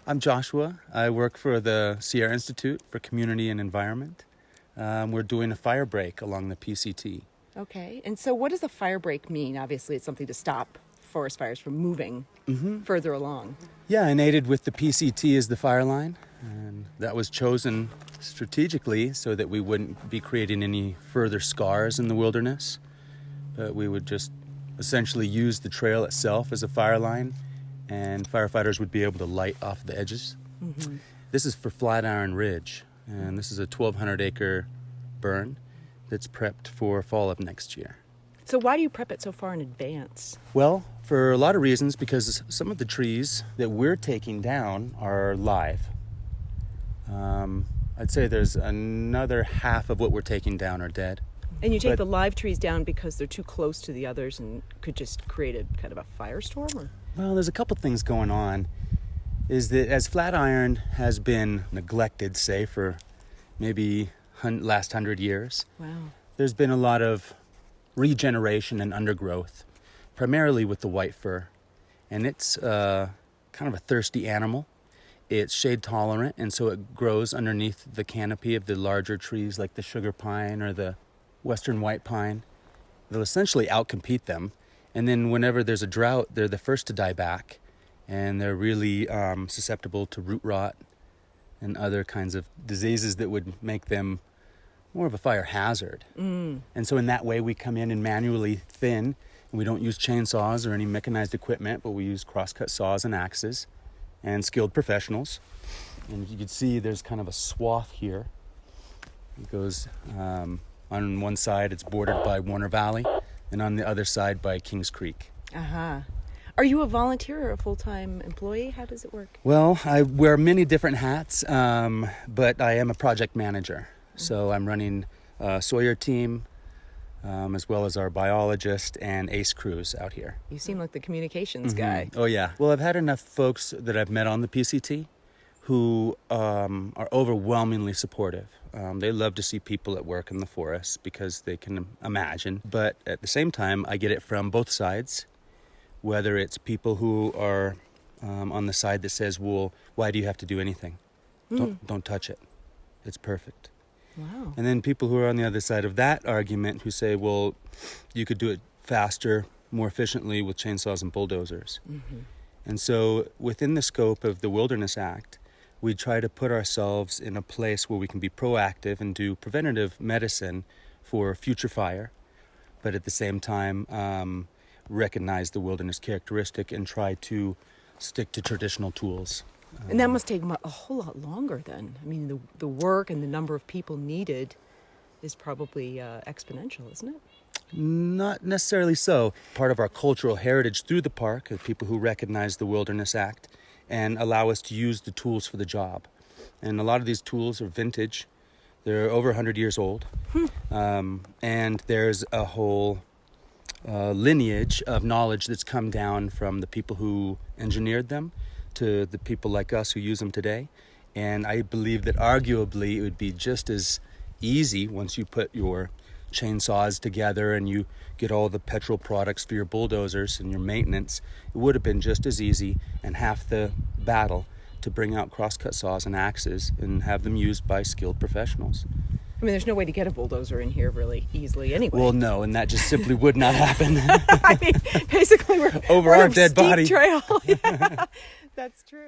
I'm Joshua. I work for the Sierra Institute for Community and Environment. We're doing a fire break along the PCT. Okay, and so what does the fire break mean? Obviously, it's something to stop forest fires from moving further along. Yeah, and aided with the PCT is the fire line, and that was chosen strategically so that we wouldn't be creating any further scars in the wilderness, but we would just essentially use the trail itself as a fire line, and firefighters would be able to light off the edges. This is for Flatiron Ridge, and this is a 1,200-acre burn that's prepped for fall of next year. So why do you prep it so far in advance? Well, for a lot of reasons, because some of the trees that we're taking down are live. I'd say there's another half of what we're taking down are dead. And you take the live trees down because they're too close to the others and could just create a kind of a firestorm? Or? Well, there's a couple things going on. Is that as Flatiron has been neglected, say, for maybe last 100 years, Wow. there's been a lot of regeneration and undergrowth, primarily with the white fir. And it's kind of a thirsty animal. It's shade tolerant, and so it grows underneath the canopy of the larger trees like the sugar pine or the western white pine. They'll essentially outcompete them. And then whenever there's a drought, they're the first to die back. And they're really susceptible to root rot and other kinds of diseases that would make them more of a fire hazard. And so in that way, we come in and manually thin. And we don't use chainsaws or any mechanized equipment, but we use crosscut saws and axes and skilled professionals. And you can see there's kind of a swath here. It goes on one side, it's bordered by Warner Valley, and on the other side by Kings Creek. Are you a volunteer or a full-time employee? How does it work? Well, I wear many different hats, but I am a project manager. So I'm running a Sawyer team, as well as our biologist and ACE crews out here. You seem like the communications guy. Oh, yeah. Well, I've had enough folks that I've met on the PCT who are overwhelmingly supportive. They love to see people at work in the forest because they can imagine. But at the same time, I get it from both sides, whether it's people who are on the side that says, well, why do you have to do anything? Don't touch it. It's perfect. Wow. And then people who are on the other side of that argument who say, well, you could do it faster, more efficiently with chainsaws and bulldozers. And so within the scope of the Wilderness Act, we try to put ourselves in a place where we can be proactive and do preventative medicine for future fire, but at the same time recognize the wilderness characteristic and try to stick to traditional tools. And that must take a whole lot longer then. I mean, the work and the number of people needed is probably exponential, isn't it? Not necessarily so. Part of our cultural heritage through the park are people who recognize the Wilderness Act and allow us to use the tools for the job. And a lot of these tools are vintage. They're over 100 years old. And there's a whole lineage of knowledge that's come down from the people who engineered them to the people like us who use them today. And I believe that arguably it would be just as easy once you put your chainsaws together and you get all the petrol products for your bulldozers and your maintenance. It would have been just as easy and half the battle to bring out crosscut saws and axes and have them used by skilled professionals. I mean, there's no way to get a bulldozer in here really easily anyway. Well, no, and that just simply would not happen. I mean, basically we're over on our a dead steep body. trail. Yeah, that's true.